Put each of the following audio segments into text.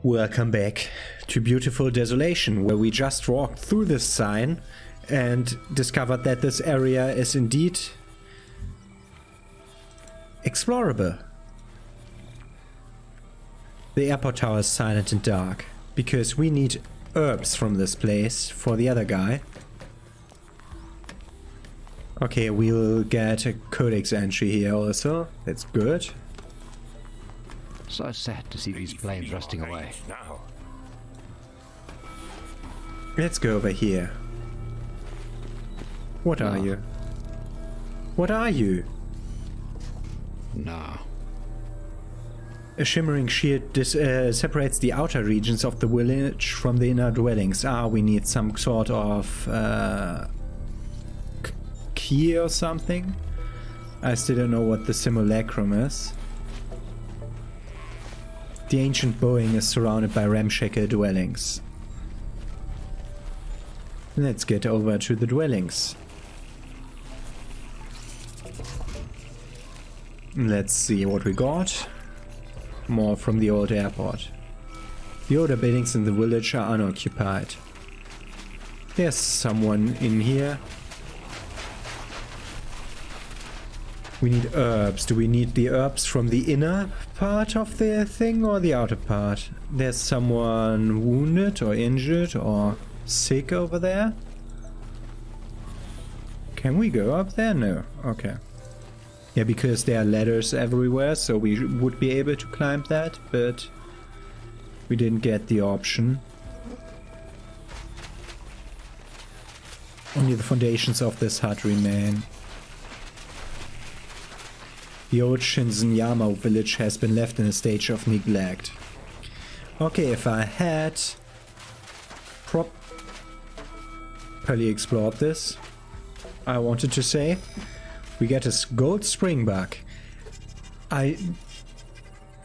Welcome back to beautiful Desolation, where we just walked through this sign and discovered that this area is indeed explorable. The airport tower is silent and dark, because we need herbs from this place for the other guy. Okay, we'll get a codex entry here also. That's good. So sad to see these planes rusting away. Let's go over here. What are you? What are you? No. A shimmering shield separates the outer regions of the village from the inner dwellings. We need some sort of key or something. I still don't know what the simulacrum is. The ancient Boeing is surrounded by ramshackle dwellings. Let's get over to the dwellings. Let's see what we got. More from the old airport. The older buildings in the village are unoccupied. There's someone in here. We need herbs. Do we need the herbs from the inner part of the thing or the outer part? There's someone wounded or injured or sick over there. Can we go up there? No. Okay. Yeah, because there are ladders everywhere, so we would be able to climb that, but we didn't get the option. Only the foundations of this hut remain. The old Shinzenyama village has been left in a stage of neglect. Okay, if I had properly explored this, I wanted to say, we get a gold springbuck. I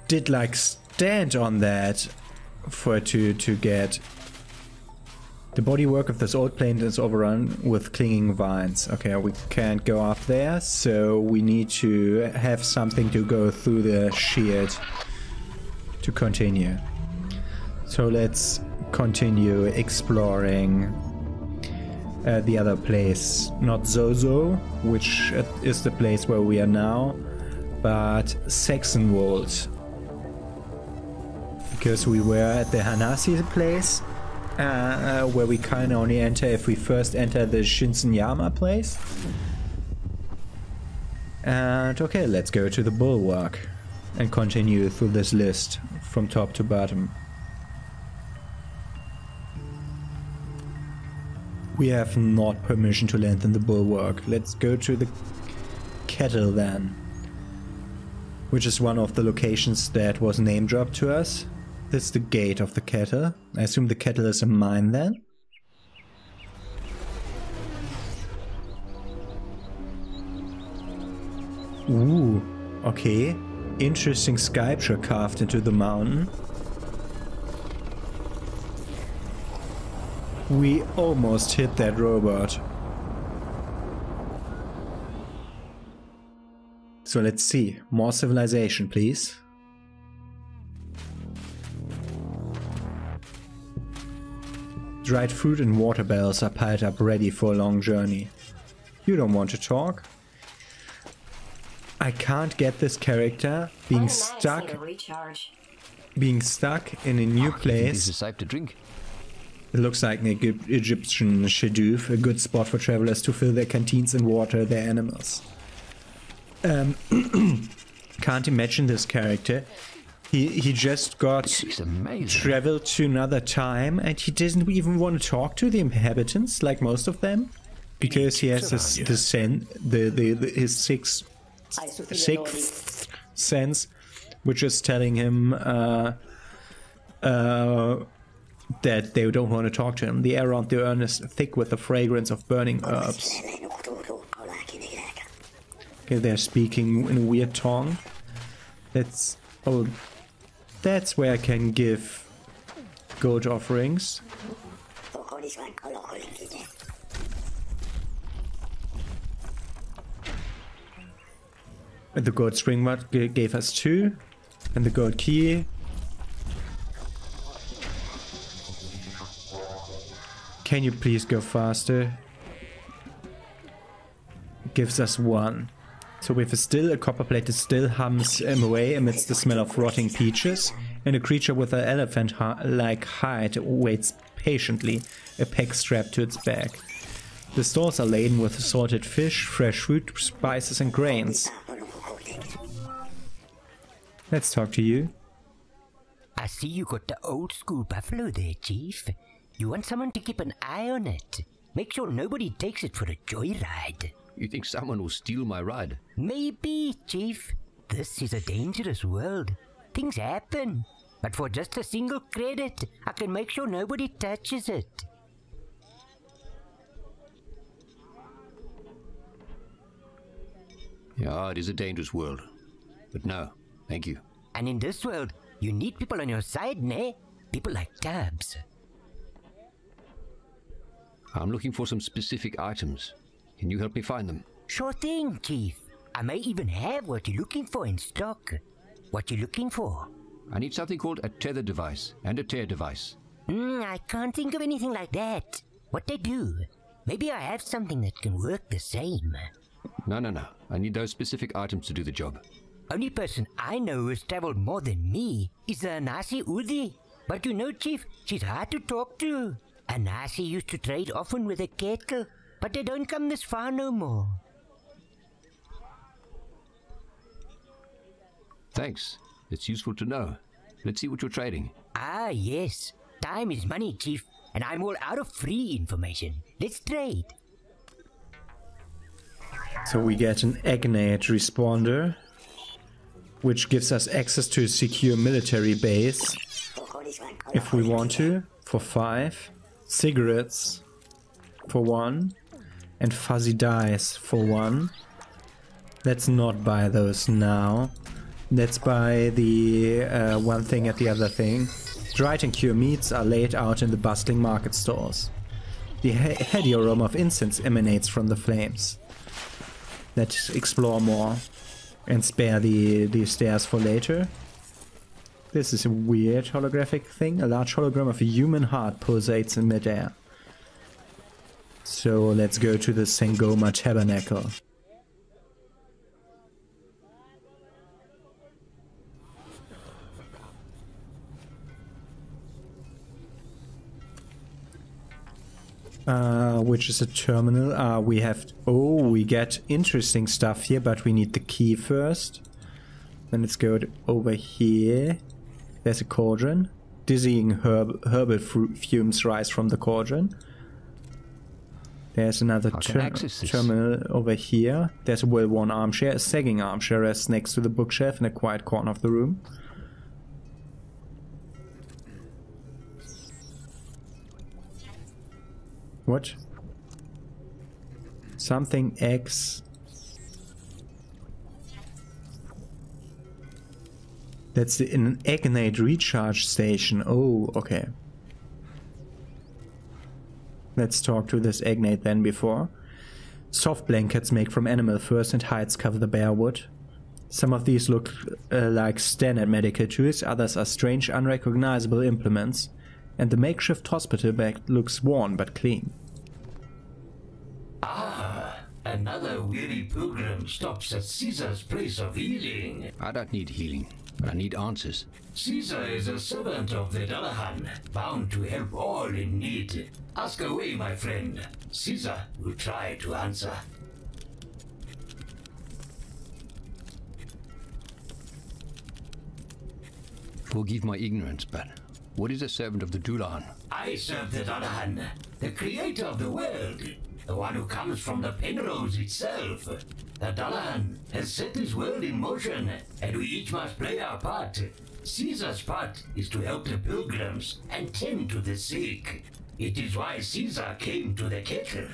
did like stand on that for to get. The bodywork of this old plane is overrun with clinging vines. Okay, we can't go up there, so we need to have something to go through the shield to continue. So let's continue exploring the other place. Not Zozo, which is the place where we are now, but Saxonwold. Because we were at the Hanasi place. Where we kind of only enter if we first enter the Shinzenyama place. And okay, let's go to the bulwark and continue through this list from top to bottom. We have not permission to land in the bulwark. Let's go to the Kettle then, which is one of the locations that was name dropped to us. This is the gate of the Kettle. I assume the Kettle is a mine then. Ooh, okay. Interesting sculpture carved into the mountain. We almost hit that robot. So let's see. More civilization, please. Dried fruit and water barrels are piled up ready for a long journey. You don't want to talk? I can't get this character being stuck in a new place. Is safe to drink? It looks like an Egyptian sheduf, a good spot for travelers to fill their canteens and water their animals. Can't imagine this character. He just got traveled to another time and he doesn't even want to talk to the inhabitants like most of them, because he has his sixth sense, which is telling him that they don't want to talk to him. The air around the urn is thick with the fragrance of burning herbs. Okay, they're speaking in a weird tongue. That's where I can give gold offerings. The gold springbuck gave us 2, and the gold key Can you please go faster? Gives us 1. So with a copper plate that still hums away amidst the smell of rotting peaches, and a creature with an elephant-like hide waits patiently, a peg strapped to its back. The stalls are laden with assorted fish, fresh fruit, spices and grains. Let's talk to you. I see you got the old school buffalo there, Chief. You want someone to keep an eye on it. Make sure nobody takes it for a joyride. You think someone will steal my ride? Maybe, Chief. This is a dangerous world. Things happen. But for just a single credit, I can make sure nobody touches it. Yeah, it is a dangerous world. But no, thank you. And in this world, you need people on your side, ne? People like Tubbs. I'm looking for some specific items. Can you help me find them? Sure thing, Chief. I may even have what you're looking for in stock. What you looking for? I need something called a tether device and a tear device. I can't think of anything like that. What they do? Maybe I have something that can work the same. No. I need those specific items to do the job. Only person I know who has traveled more than me is the Anasi Udi. But you know, Chief, she's hard to talk to. Anasi used to trade often with a Kettle, but they don't come this far no more. Thanks. It's useful to know. Let's see what you're trading. Ah, yes. Time is money, Chief, and I'm all out of free information. Let's trade. So we get an Agnate responder, which gives us access to a secure military base, if we want to, for 5. Cigarettes for 1. And fuzzy dice for 1. Let's not buy those now. Let's buy the one thing at the other thing. Dried and cured meats are laid out in the bustling market stalls. The heady aroma of incense emanates from the flames. Let's explore more and spare the stairs for later. This is a weird holographic thing. A large hologram of a human heart pulsates in midair. So let's go to the Sangoma Tabernacle. Which is a terminal. We get interesting stuff here, but we need the key first. Then let's go over here. There's a cauldron. Dizzying herbal fumes rise from the cauldron. There's another terminal over here. There's a well-worn armchair. A sagging armchair rests next to the bookshelf in a quiet corner of the room. What? Something X. That's in an Agnate recharge station. Oh, okay. Let's talk to this Agnate then before. Soft blankets made from animal furs and hides cover the bare wood. Some of these look like standard medical tools, others are strange, unrecognizable implements. And the makeshift hospital bed looks worn but clean. Ah, another weary pilgrim stops at Caesar's place of healing. I don't need healing, but I need answers. Caesar is a servant of the Dullahan, bound to help all in need. Ask away, my friend. Caesar will try to answer. Forgive my ignorance, but what is a servant of the Dullahan? I serve the Dullahan, the creator of the world, the one who comes from the Penrose itself. The Dullahan has set this world in motion, and we each must play our part. Caesar's part is to help the pilgrims and tend to the sick. It is why Caesar came to the Kettle,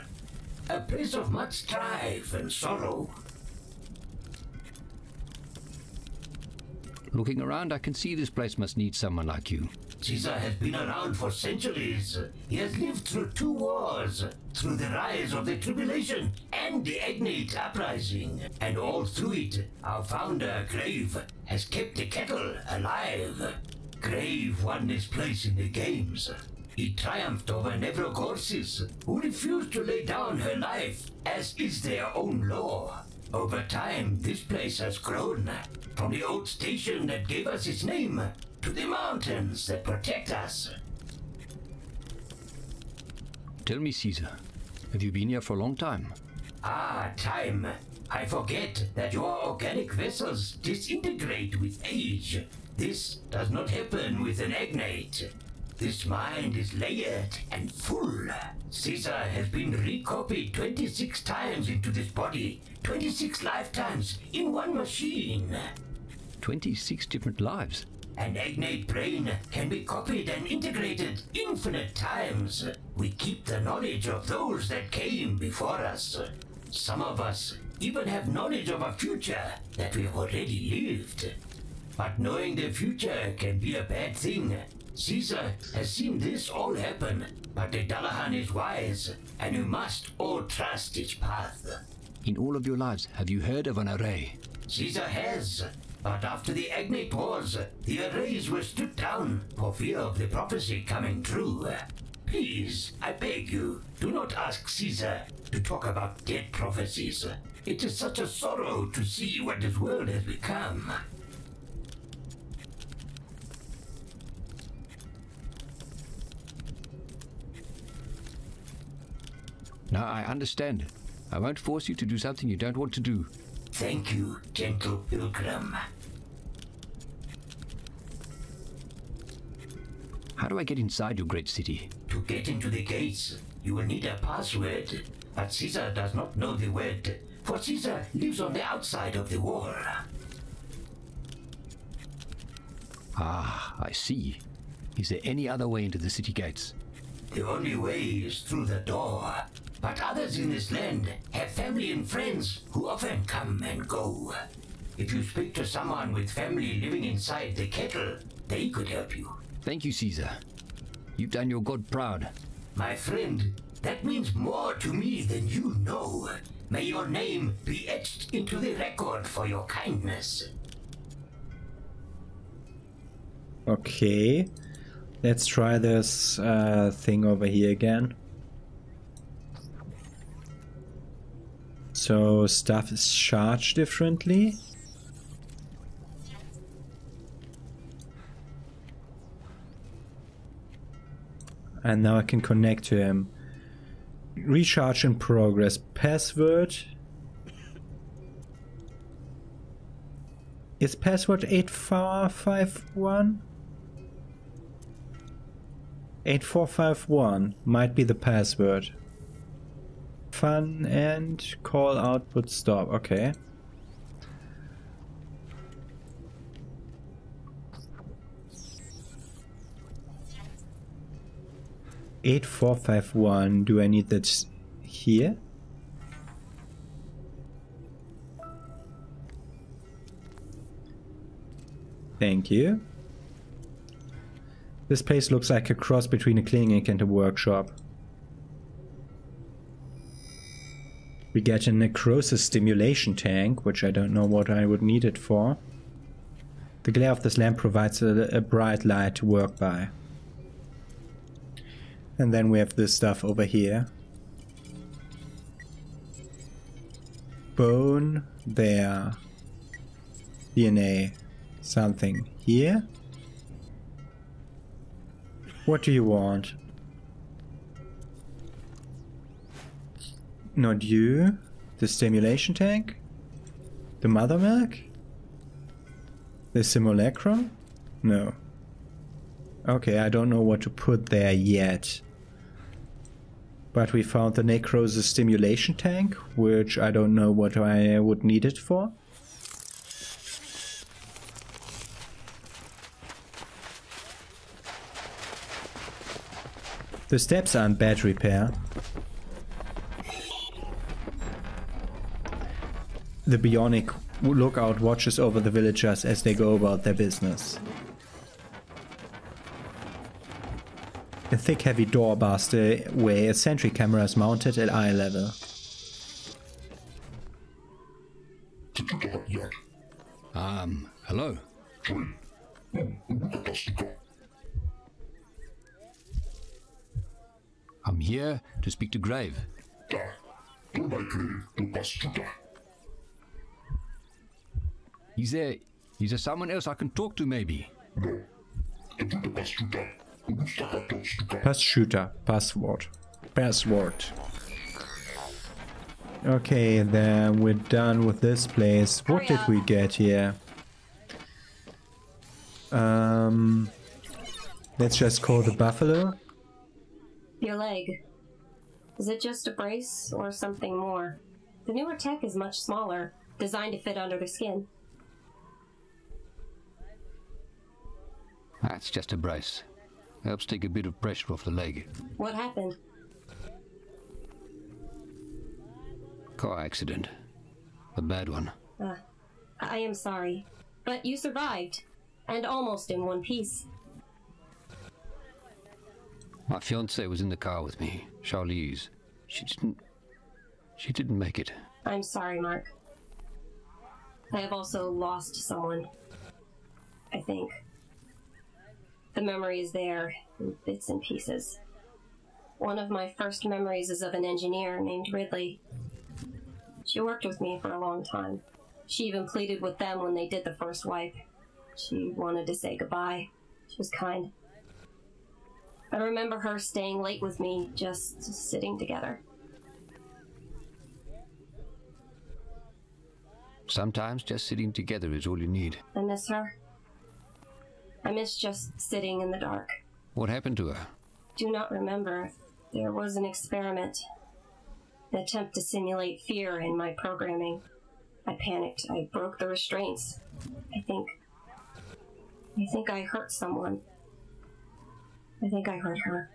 a place of much strife and sorrow. Looking around, I can see this place must need someone like you. Caesar has been around for centuries. He has lived through 2 wars, through the rise of the Tribulation and the Agnate Uprising. And all through it, our founder, Grave, has kept the Kettle alive. Grave won his place in the games. He triumphed over Nevrogorsis, who refused to lay down her life, as is their own law. Over time, this place has grown, from the old station that gave us its name, to the mountains that protect us. Tell me, Caesar, have you been here for a long time? Ah, time. I forget that your organic vessels disintegrate with age. This does not happen with an agnate. This mind is layered and full. Caesar has been recopied 26 times into this body, 26 lifetimes in one machine. 26 different lives? An agnate brain can be copied and integrated infinite times. We keep the knowledge of those that came before us. Some of us even have knowledge of a future that we have already lived. But knowing the future can be a bad thing. Caesar has seen this all happen, but the Dullahan is wise, and you must all trust his path. In all of your lives, have you heard of an array? Caesar has, but after the Agnate Wars, the arrays were stood down for fear of the prophecy coming true. Please, I beg you, do not ask Caesar to talk about dead prophecies. It is such a sorrow to see what this world has become. Now I understand. I won't force you to do something you don't want to do. Thank you, gentle pilgrim. How do I get inside your great city? To get into the gates, you will need a password. But Caesar does not know the word, for Caesar lives on the outside of the wall. Ah, I see. Is there any other way into the city gates? The only way is through the door. But others in this land have family and friends who often come and go. If you speak to someone with family living inside the Kettle, they could help you. Thank you, Caesar. You've done your god proud. My friend, that means more to me than you know. May your name be etched into the record for your kindness. Okay. Let's try this thing over here again. So stuff is charged differently. And now I can connect to him. Recharge in progress. Password. Is password 8451? 8451 might be the password. Fun and call output stop. Okay. Eight 451. Do I need that here? Thank you. This place looks like a cross between a clinic and a workshop. We get a necrosis stimulation tank, which I don't know what I would need it for. The glare of this lamp provides a bright light to work by. And then we have this stuff over here. Bone there. DNA. Something here. What do you want? Not you. The stimulation tank? The mother milk? The simulacrum? No. Okay, I don't know what to put there yet. But we found the necrosis stimulation tank, which I don't know what I would need it for. The steps are in bad repair. The bionic lookout watches over the villagers as they go about their business. A thick heavy door bars the way. A sentry camera is mounted at eye level. Hello? here to speak to Grave. Is there someone else I can talk to, maybe? Password. Okay, then we're done with this place. What did we get here? Let's just call the buffalo. Your leg. Is it just a brace or something more? The newer tech is much smaller, designed to fit under the skin. That's just a brace. Helps take a bit of pressure off the leg. What happened? Car accident. A bad one. I am sorry. But you survived. And almost in one piece. My fiancée was in the car with me, Charlize. She didn't make it. I'm sorry, Mark. I have also lost someone. I think. The memory is there, in bits and pieces. One of my first memories is of an engineer named Ridley. She worked with me for a long time. She even pleaded with them when they did the first wipe. She wanted to say goodbye. She was kind. I remember her staying late with me, just sitting together. Sometimes just sitting together is all you need. I miss her. I miss just sitting in the dark. What happened to her? Do not remember. There was an experiment. An attempt to simulate fear in my programming. I panicked. I broke the restraints. I think I hurt someone. I think I hurt her.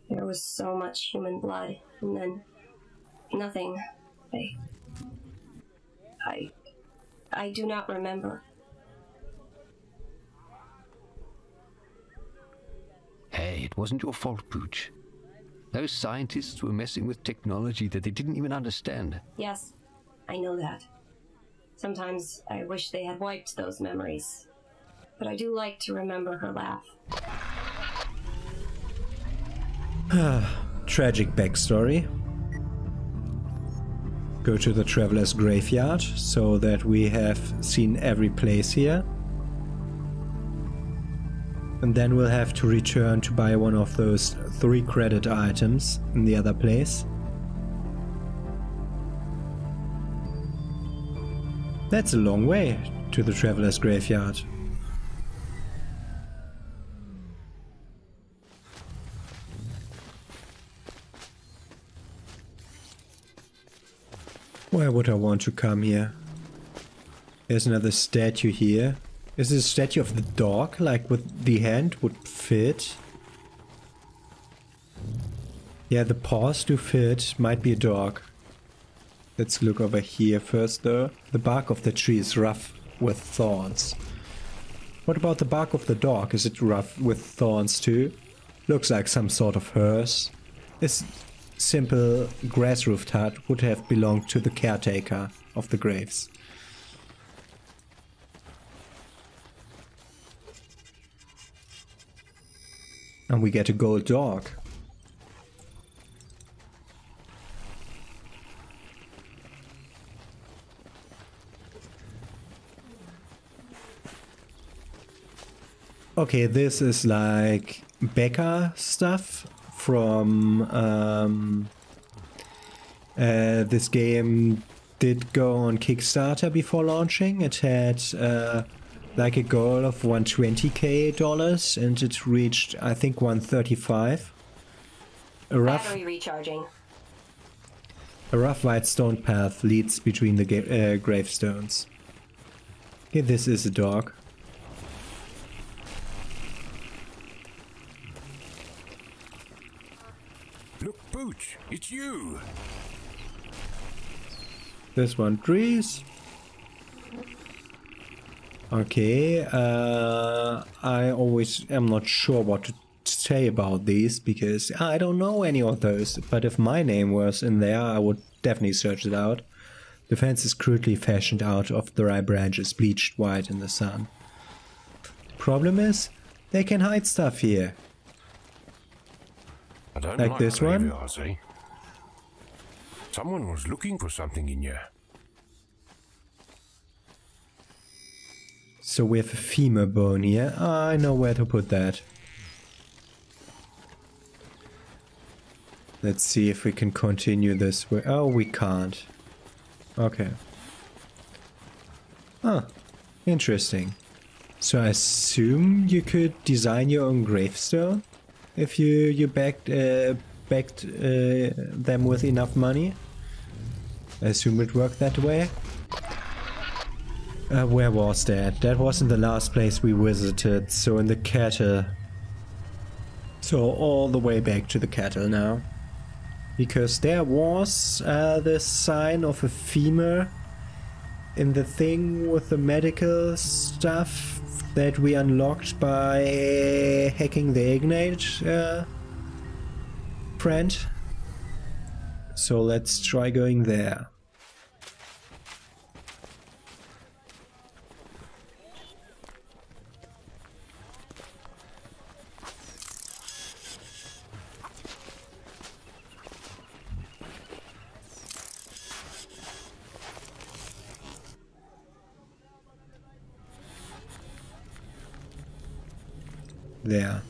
There was so much human blood, and then nothing. I do not remember. Hey, it wasn't your fault, Pooch. Those scientists were messing with technology that they didn't even understand. Yes, I know that. Sometimes I wish they had wiped those memories. But I do like to remember her laugh. Tragic backstory. Go to the Traveler's Graveyard so that we have seen every place here. And then we'll have to return to buy one of those 3 credit items in the other place. That's a long way to the Traveler's Graveyard. Why would I want to come here? There's another statue here. Is this a statue of the dog? Like with the hand would fit? Yeah, the paws do fit. Might be a dog. Let's look over here first though. The bark of the tree is rough with thorns. What about the bark of the dog? Is it rough with thorns too? Looks like some sort of hearse. This simple grass roofed hut would have belonged to the caretaker of the graves. And we get a gold dog. Okay, this is like Becca stuff from this game did go on Kickstarter before launching. It had like a goal of $120K and it reached, I think, 135. Battery recharging. A rough white stone path leads between the gravestones. Okay, this is a dog. Look, Pooch, it's you. This one, trees. Okay, I always am not sure what to say about these because I don't know any of those, but if my name was in there I would definitely search it out. The fence is crudely fashioned out of dry branches bleached white in the sun. Problem is, they can hide stuff here. I don't Like this one? graveyards, eh? Someone was looking for something in here. So we have a femur bone here. I know where to put that. Let's see if we can continue this way. Oh, we can't. Okay. Ah, interesting. So I assume you could design your own gravestone if you backed them with enough money. I assume it worked that way. Where was that? That wasn't the last place we visited, so in the Kettle. So all the way back to the Kettle now. Because there was the sign of a femur in the thing with the medical stuff that we unlocked by hacking the Ignite friend. So let's try going there. There.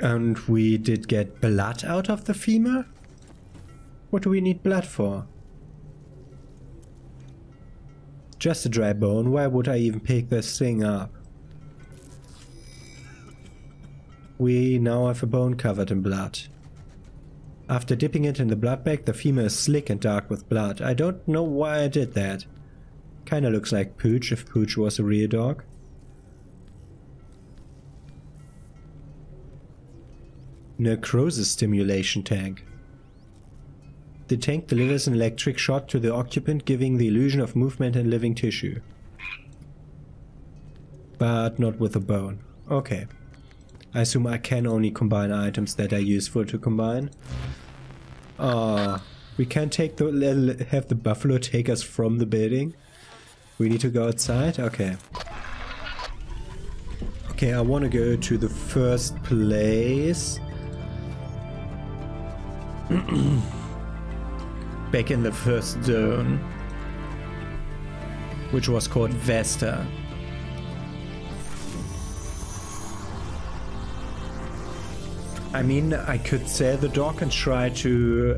And we did get blood out of the femur? What do we need blood for? Just a dry bone, why would I even pick this thing up? We now have a bone covered in blood. After dipping it in the blood bag, the femur is slick and dark with blood. I don't know why I did that. Kinda looks like Pooch if Pooch was a real dog. Necrosis stimulation tank. The tank delivers an electric shock to the occupant, giving the illusion of movement and living tissue. But not with a bone. Okay. I assume I can only combine items that are useful to combine. We can't have the buffalo take us from the building. We need to go outside? Okay. Okay, I want to go to the first place. Back in the first zone. Which was called Vesta. I mean, I could sell the dog and try to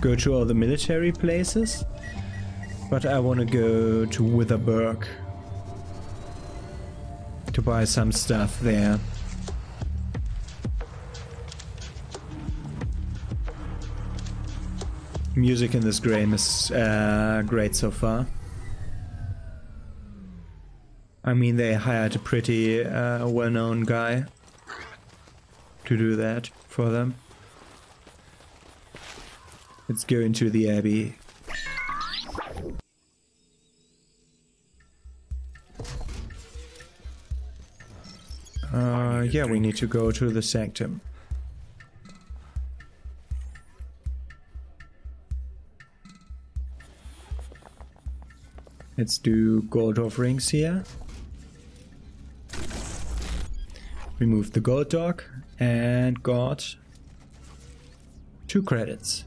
go to all the military places, but I want to go to Witherburg to buy some stuff there. Music in this game is great so far. I mean, they hired a pretty well-known guy to do that for them. Let's go into the Abbey. Yeah, we need to go to the sanctum. Let's do gold offerings here. Remove the gold dog and got 2 credits.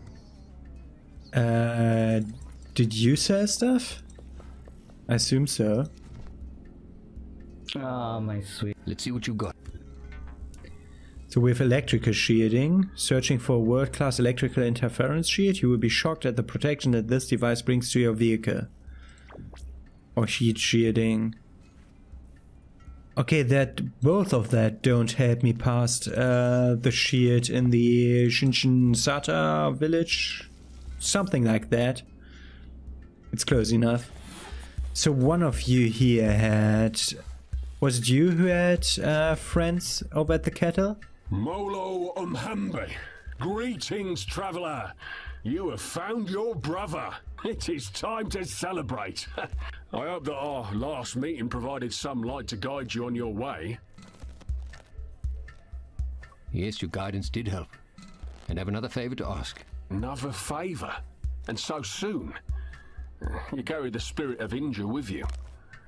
Did you sell stuff? I assume so. Ah, my sweet. Let's see what you got. So with electrical shielding, searching for a world-class electrical interference shield, you will be shocked at the protection that this device brings to your vehicle. Or heat shielding. Okay, that both of that don't help me past the shield in the Shinshinsata village. Something like that. It's close enough. So one of you here had... Was it you who had friends over at the Kettle? Molo Umhambe. Greetings, traveller. You have found your brother. It is time to celebrate. I hope that our last meeting provided some light to guide you on your way. Yes, your guidance did help. And I have another favor to ask. Another favour? And so soon? You carry the spirit of Inja with you.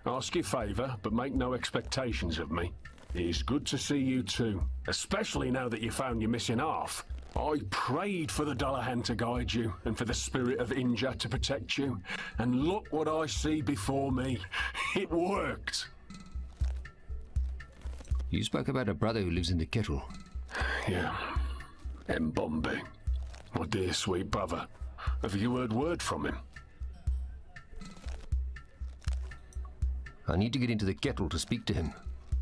Ask your favour, but make no expectations of me. It is good to see you too, especially now that you found your missing half. I prayed for the Dullahan to guide you, and for the spirit of Inja to protect you. And look what I see before me. It worked. You spoke about a brother who lives in the Kettle. Yeah. Mbombe. My dear sweet brother. Have you heard word from him? I need to get into the Kettle to speak to him.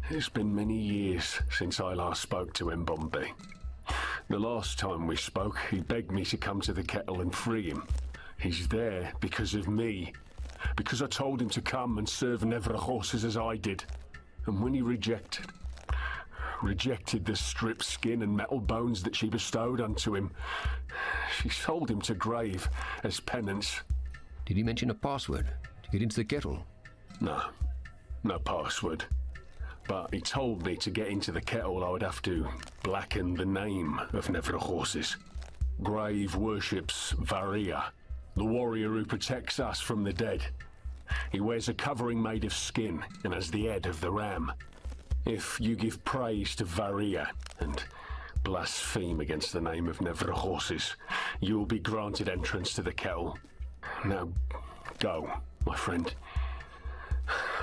It's been many years since I last spoke to Mbombe. The last time we spoke, he begged me to come to the Kettle and free him. He's there because of me. Because I told him to come and serve Nevra horses as I did. And when he rejected the stripped skin and metal bones that she bestowed unto him, she sold him to grave as penance. Did he mention a password to get into the Kettle? No password. But he told me to get into the Kettle I would have to blacken the name of Nevra horses. Grave worships Varia, the warrior who protects us from the dead. He wears a covering made of skin and has the head of the ram. If you give praise to Varia and blaspheme against the name of Nevra horses, you will be granted entrance to the Kettle. Now, go, my friend.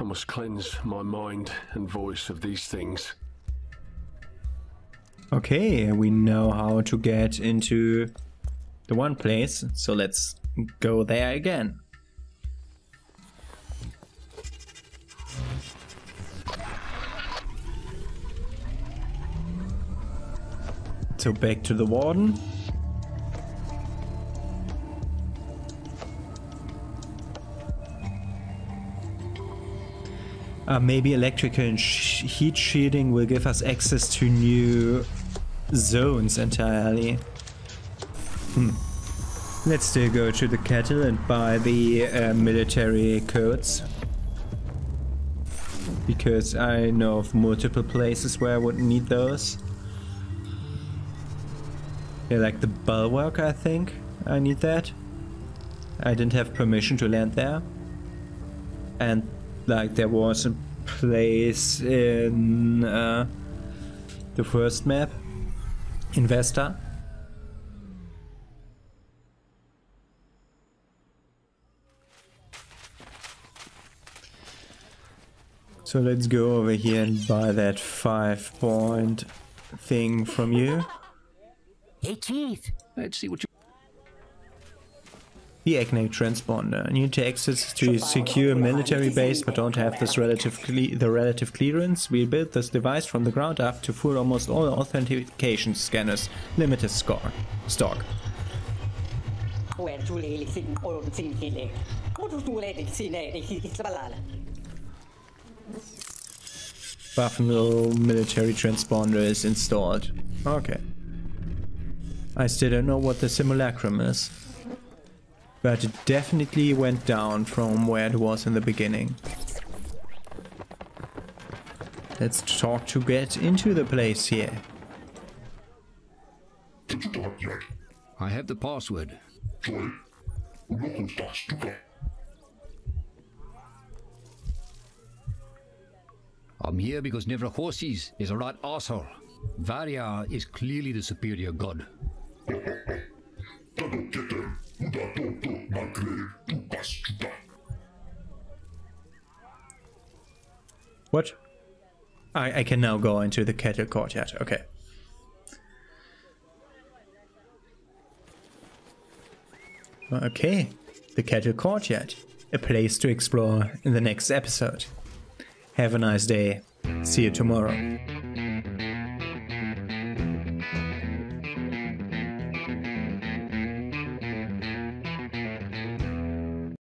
I must cleanse my mind and voice of these things. Okay, we know how to get into the one place, so let's go there again. So back to the warden. Maybe electrical and heat shielding will give us access to new zones entirely. Let's still go to the Kettle and buy the military codes. Because I know of multiple places where I would need those. Yeah, like the Bulwark, I think. I need that. I didn't have permission to land there. And like there was a place in the first map, Investor. So let's go over here and buy that 5-point thing from you. Hey, Chief. Let's see what you... The Acne transponder. Need to access to secure military base but don't have this relative clearance. We built this device from the ground up to fool almost all authentication scanners. Limited stock. Buffalo military transponder is installed. Okay. I still don't know what the simulacrum is. But it definitely went down from where it was in the beginning. Let's talk to get into the place here. I have the password. I'm here because Nevra Horses is a right asshole. Varia is clearly the superior god. What? I can now go into the Kettle courtyard. Okay. Okay. The Kettle courtyard. A place to explore in the next episode. Have a nice day. See you tomorrow.